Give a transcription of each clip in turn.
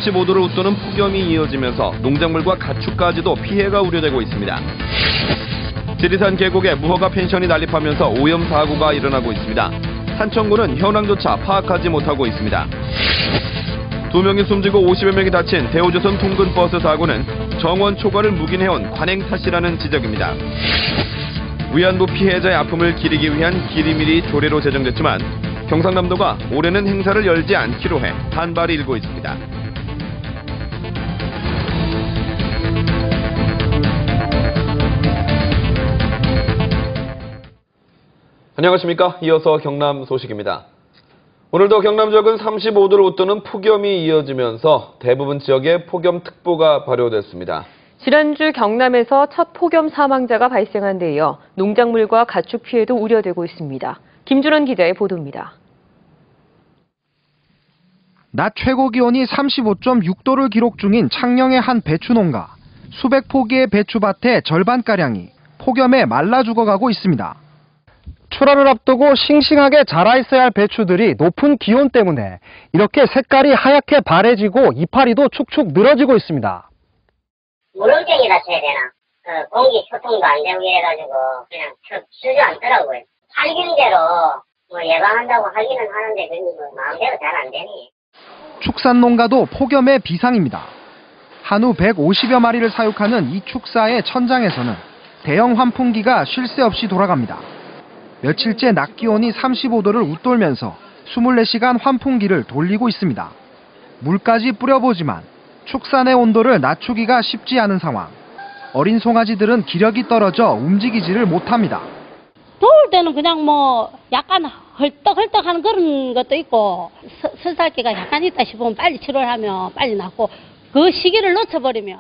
35도를 웃도는 폭염이 이어지면서 농작물과 가축까지도 피해가 우려되고 있습니다. 지리산 계곡에 무허가 펜션이 난립하면서 오염 사고가 일어나고 있습니다. 산청구는 현황조차 파악하지 못하고 있습니다. 2명이 숨지고 50여 명이 다친 대우조선 통근버스 사고는 정원 초과를 묵인해온 관행 탓이라는 지적입니다. 위안부 피해자의 아픔을 기리기 위한 기리미리 조례로 제정됐지만 경상남도가 올해는 행사를 열지 않기로 해 반발이 일고 있습니다. 안녕하십니까. 이어서 경남 소식입니다. 오늘도 경남 지역은 35도를 웃도는 폭염이 이어지면서 대부분 지역에 폭염특보가 발효됐습니다. 지난주 경남에서 첫 폭염 사망자가 발생한 데 이어 농작물과 가축 피해도 우려되고 있습니다. 김준원 기자의 보도입니다. 낮 최고 기온이 35.6도를 기록 중인 창녕의 한 배추 농가. 수백 포기의 배추밭의 절반가량이 폭염에 말라 죽어가고 있습니다. 출하를 앞두고 싱싱하게 자라 있어야 할 배추들이 높은 기온 때문에 이렇게 색깔이 하얗게 바래지고 이파리도 축축 늘어지고 있습니다. 물렁병이라 쳐야 되나? 공기 소통도 안 되고 이래가지고 그냥 주저앉더라고요. 살균제로 예방한다고 하기는 하는데 그건 마음대로 잘 안 되니. 축산농가도 폭염의 비상입니다. 한우 150여 마리를 사육하는 이 축사의 천장에서는 대형 환풍기가 쉴 새 없이 돌아갑니다. 며칠째 낮 기온이 35도를 웃돌면서 24시간 환풍기를 돌리고 있습니다. 물까지 뿌려보지만 축산의 온도를 낮추기가 쉽지 않은 상황. 어린 송아지들은 기력이 떨어져 움직이지를 못합니다. 더울 때는 그냥 약간 헐떡헐떡하는 그런 것도 있고 설사기가 약간 있다 싶으면 빨리 치료를 하면 빨리 낫고 그 시기를 놓쳐버리면.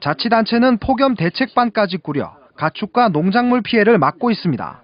자치단체는 폭염 대책반까지 꾸려 가축과 농작물 피해를 막고 있습니다.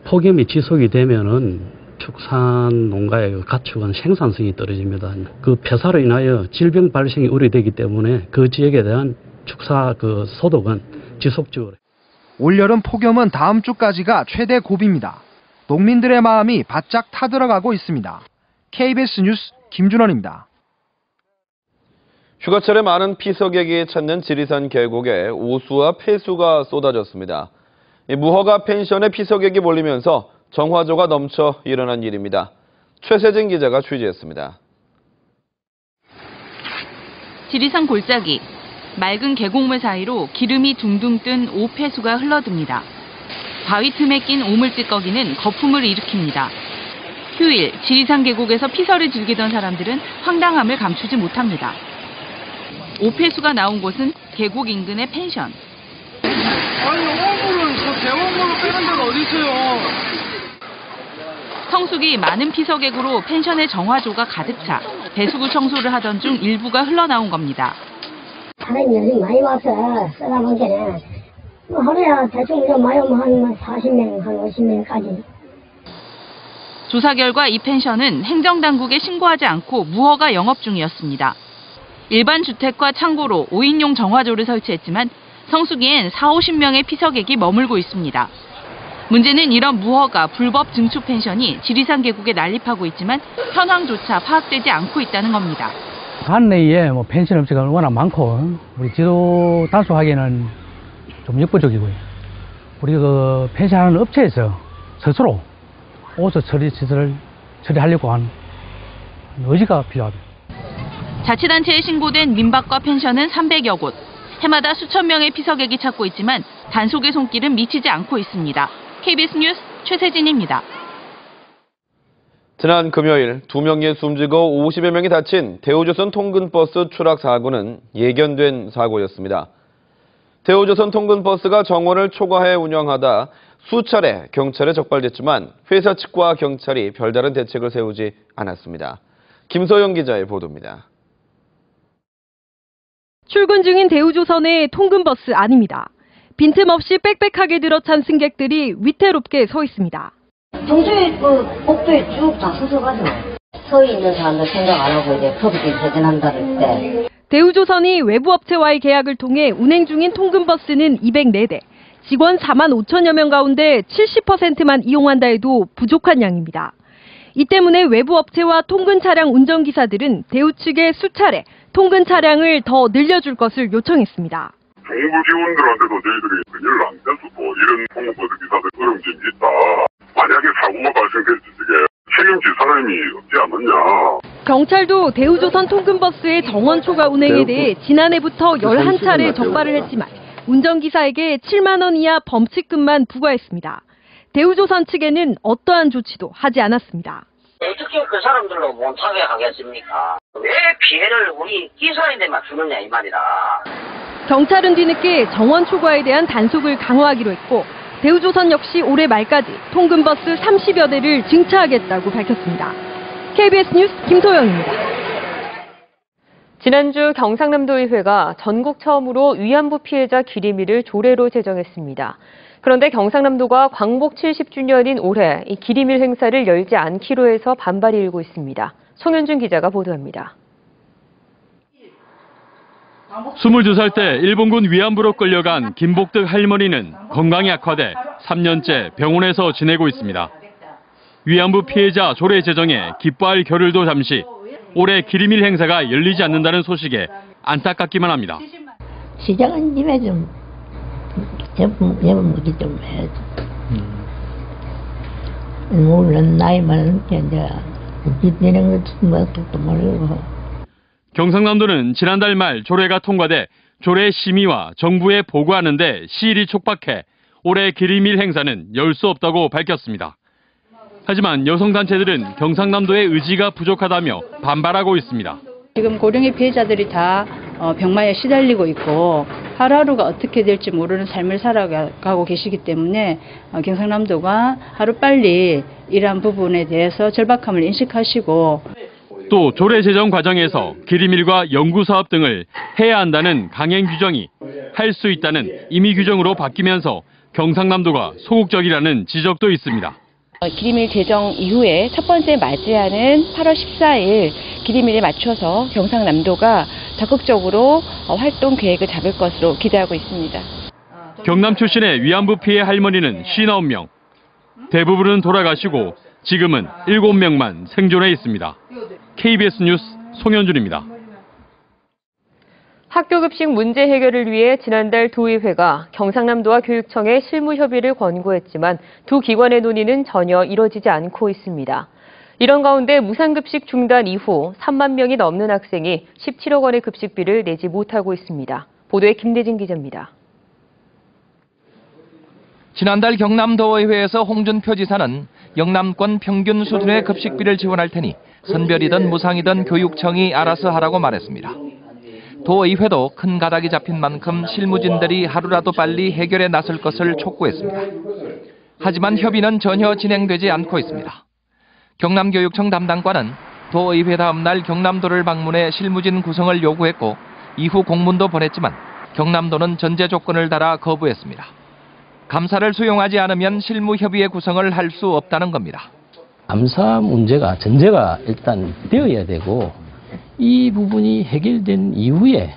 폭염이 지속이 되면은 축산 농가의 가축은 생산성이 떨어집니다. 그 폐사로 인하여 질병 발생이 우려되기 때문에 그 지역에 대한 축사 소독은 지속적으로. 올여름 폭염은 다음 주까지가 최대 고비입니다. 농민들의 마음이 바짝 타들어가고 있습니다. KBS 뉴스 김준원입니다. 휴가철에 많은 피서객이 찾는 지리산 계곡에 오수와 폐수가 쏟아졌습니다. 무허가 펜션에 피서객이 몰리면서 정화조가 넘쳐 일어난 일입니다. 최세진 기자가 취재했습니다. 지리산 골짜기, 맑은 계곡물 사이로 기름이 둥둥 뜬 오폐수가 흘러듭니다. 바위 틈에 낀 오물찌꺼기는 거품을 일으킵니다. 휴일, 지리산 계곡에서 피서를 즐기던 사람들은 황당함을 감추지 못합니다. 오폐수가 나온 곳은 계곡 인근의 펜션. 아니, 어물을 대왕물로 빼는 데가 어디 있어요? 성수기 많은 피서객으로 펜션의 정화조가 가득 차 배수구 청소를 하던 중 일부가 흘러나온 겁니다. 사람이 많이 와서 써다본 게는 하루에 대충 많이 오면 한 40명, 한 50명까지. 조사 결과 이 펜션은 행정당국에 신고하지 않고 무허가 영업 중이었습니다. 일반 주택과 창고로 5인용 정화조를 설치했지만 성수기엔 40~50명의 피서객이 머물고 있습니다. 문제는 이런 무허가 불법 증축 펜션이 지리산 계곡에 난립하고 있지만 현황조차 파악되지 않고 있다는 겁니다. 관내에 펜션 업체가 워낙 많고 우리 지도 단속하기에는 좀 역부족이고요. 우리 펜션하는 업체에서 스스로 오서 처리시설을 처리하려고 하는 의지가 필요합니다. 자치단체에 신고된 민박과 펜션은 300여 곳. 해마다 수천 명의 피서객이 찾고 있지만 단속의 손길은 미치지 않고 있습니다. KBS 뉴스 최세진입니다. 지난 금요일 2명이 숨지고 50여 명이 다친 대우조선 통근버스 추락 사고는 예견된 사고였습니다. 대우조선 통근버스가 정원을 초과해 운영하다 수차례 경찰에 적발됐지만 회사 측과 경찰이 별다른 대책을 세우지 않았습니다. 김소영 기자의 보도입니다. 출근 중인 대우조선의 통근버스 안입니다. 빈틈없이 빽빽하게 들어찬 승객들이 위태롭게 서 있습니다. 평소에 복도에 쭉 다 서서 가죠. 서 있는 사람들 생각 안 하고 이제 터비기 회전한다 할 때. 대우조선이 외부 업체와의 계약을 통해 운행 중인 통근버스는 204대, 직원 4만 5천여 명 가운데 70%만 이용한다 해도 부족한 양입니다. 이 때문에 외부 업체와 통근 차량 운전기사들은 대우 측에 수차례 통근 차량을 더 늘려줄 것을 요청했습니다. 정부기관들한테도 저희들이 연락 안 돼서 뭐 이런 통근버스 기사들 어려움이 있다. 만약에 사고가 발생됐을 때 책임질 사람이 없지 않느냐. 경찰도 대우조선 통근버스의 정원 초과 운행에 대해 지난해부터 11차례 적발을 했지만 운전기사에게 7만 원 이하 범칙금만 부과했습니다. 대우조선 측에는 어떠한 조치도 하지 않았습니다. 어떻게 그 사람들로 못하게 하겠습니까? 왜 피해를 우리 기사인데만 주느냐 이 말이다. 경찰은 뒤늦게 정원 초과에 대한 단속을 강화하기로 했고 대우조선 역시 올해 말까지 통근버스 30여 대를 증차하겠다고 밝혔습니다. KBS 뉴스 김소영입니다. 지난주 경상남도의회가 전국 처음으로 위안부 피해자 기리미를 조례로 제정했습니다. 그런데 경상남도가 광복 70주년인 올해 이 기리밀 행사를 열지 않기로 해서 반발이 일고 있습니다. 송현준 기자가 보도합니다. 22살 때 일본군 위안부로 끌려간 김복득 할머니는 건강이 악화돼 3년째 병원에서 지내고 있습니다. 위안부 피해자 조례 제정에 기뻐할 겨를도 잠시 올해 기리밀 행사가 열리지 않는다는 소식에 안타깝기만 합니다. 시작은 김에 좀 여분먹기 좀 해야지. 물론 나이 많은데 이제 이런 것도 모르고. 경상남도는 지난달 말 조례가 통과돼 조례 심의와 정부에 보고하는데 시일이 촉박해 올해 기리밀 행사는 열 수 없다고 밝혔습니다. 하지만 여성단체들은 경상남도의 의지가 부족하다며 반발하고 있습니다. 지금 고령의 피해자들이 다 병마에 시달리고 있고 하루하루가 어떻게 될지 모르는 삶을 살아가고 계시기 때문에 경상남도가 하루빨리 이러한 부분에 대해서 절박함을 인식하시고 또 조례 제정 과정에서 기리밀과 연구사업 등을 해야 한다는 강행 규정이 할 수 있다는 임의 규정으로 바뀌면서 경상남도가 소극적이라는 지적도 있습니다. 기리밀 제정 이후에 첫 번째 맞이하는 8월 14일 기리밀에 맞춰서 경상남도가 적극적으로 활동 계획을 잡을 것으로 기대하고 있습니다. 경남 출신의 위안부 피해 할머니는 59명. 대부분은 돌아가시고 지금은 7명만 생존해 있습니다. KBS 뉴스 송현준입니다. 학교급식 문제 해결을 위해 지난달 도의회가 경상남도와 교육청에 실무 협의를 권고했지만 두 기관의 논의는 전혀 이뤄지지 않고 있습니다. 이런 가운데 무상급식 중단 이후 3만 명이 넘는 학생이 17억 원의 급식비를 내지 못하고 있습니다. 보도에 김대진 기자입니다. 지난달 경남도의회에서 홍준표 지사는 영남권 평균 수준의 급식비를 지원할 테니 선별이든 무상이든 교육청이 알아서 하라고 말했습니다. 도의회도 큰 가닥이 잡힌 만큼 실무진들이 하루라도 빨리 해결에 나설 것을 촉구했습니다. 하지만 협의는 전혀 진행되지 않고 있습니다. 경남교육청 담당관은 도의회 다음 날 경남도를 방문해 실무진 구성을 요구했고 이후 공문도 보냈지만 경남도는 전제 조건을 달아 거부했습니다. 감사를 수용하지 않으면 실무 협의회 구성을 할 수 없다는 겁니다. 감사 문제가 전제가 일단 되어야 되고 이 부분이 해결된 이후에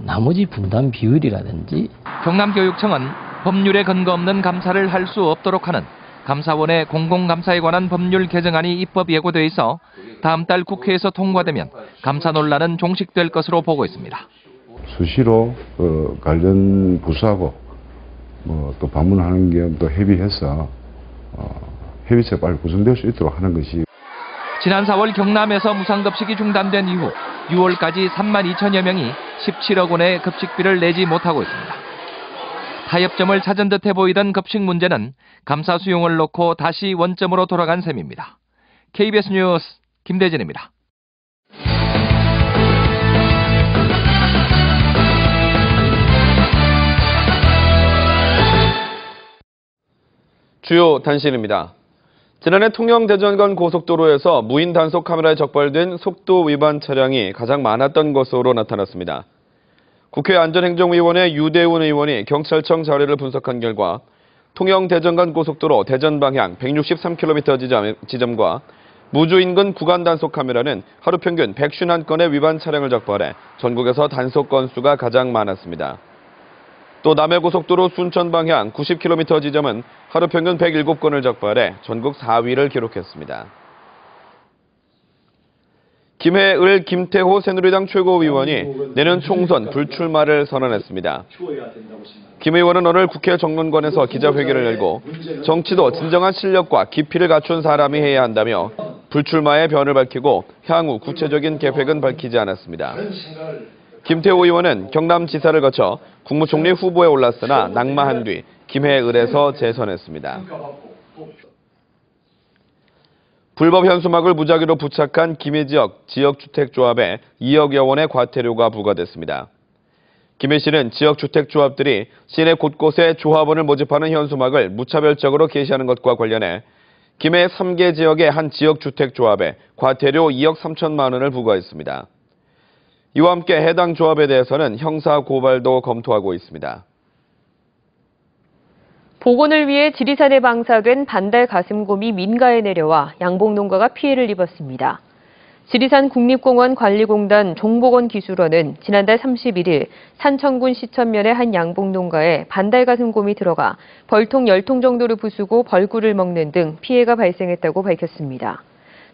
나머지 분담 비율이라든지 경남교육청은 법률에 근거 없는 감사를 할 수 없도록 하는 감사원의 공공감사에 관한 법률 개정안이 입법 예고돼 있어 다음 달 국회에서 통과되면 감사 논란은 종식될 것으로 보고 있습니다. 수시로 관련 부서하고 또 방문하는 게 또 협의해서 협의체가 빨리 구성될 수 있도록 하는 것이. 지난 4월 경남에서 무상급식이 중단된 이후 6월까지 3만 2천여 명이 17억 원의 급식비를 내지 못하고 있습니다. 타협점을 찾은 듯해 보이던 급식 문제는 감사 수용을 놓고 다시 원점으로 돌아간 셈입니다. KBS 뉴스 김대진입니다. 주요 단신입니다. 지난해 통영대전간 고속도로에서 무인 단속 카메라에 적발된 속도 위반 차량이 가장 많았던 것으로 나타났습니다. 국회 안전행정위원회 유대훈 의원이 경찰청 자료를 분석한 결과 통영대전간 고속도로 대전 방향 163km 지점과 무주 인근 구간 단속 카메라는 하루 평균 151건의 위반 차량을 적발해 전국에서 단속 건수가 가장 많았습니다. 또 남해고속도로 순천 방향 90km 지점은 하루 평균 107건을 적발해 전국 4위를 기록했습니다. 김해을 김태호 새누리당 최고위원이 내년 총선 불출마를 선언했습니다. 김 의원은 오늘 국회 정론관에서 기자회견을 열고 정치도 진정한 실력과 깊이를 갖춘 사람이 해야 한다며 불출마의 변을 밝히고 향후 구체적인 계획은 밝히지 않았습니다. 김태호 의원은 경남지사를 거쳐 국무총리 후보에 올랐으나 낙마한 뒤 김해을에서 재선했습니다. 불법 현수막을 무작위로 부착한 김해 지역 지역주택조합에 2억여 원의 과태료가 부과됐습니다. 김해시는 지역주택조합들이 시내 곳곳에 조합원을 모집하는 현수막을 무차별적으로 게시하는 것과 관련해 김해 3개 지역의 한 지역주택조합에 과태료 2억 3천만 원을 부과했습니다. 이와 함께 해당 조합에 대해서는 형사고발도 검토하고 있습니다. 복원을 위해 지리산에 방사된 반달 가슴곰이 민가에 내려와 양봉농가가 피해를 입었습니다. 지리산 국립공원 관리공단 종복원 기술원은 지난달 31일 산청군 시천면의 한 양봉농가에 반달 가슴곰이 들어가 벌통 10통 정도를 부수고 벌꿀을 먹는 등 피해가 발생했다고 밝혔습니다.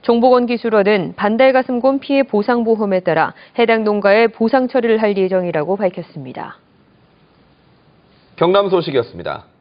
종복원 기술원은 반달 가슴곰 피해 보상보험에 따라 해당 농가에 보상 처리를 할 예정이라고 밝혔습니다. 경남 소식이었습니다.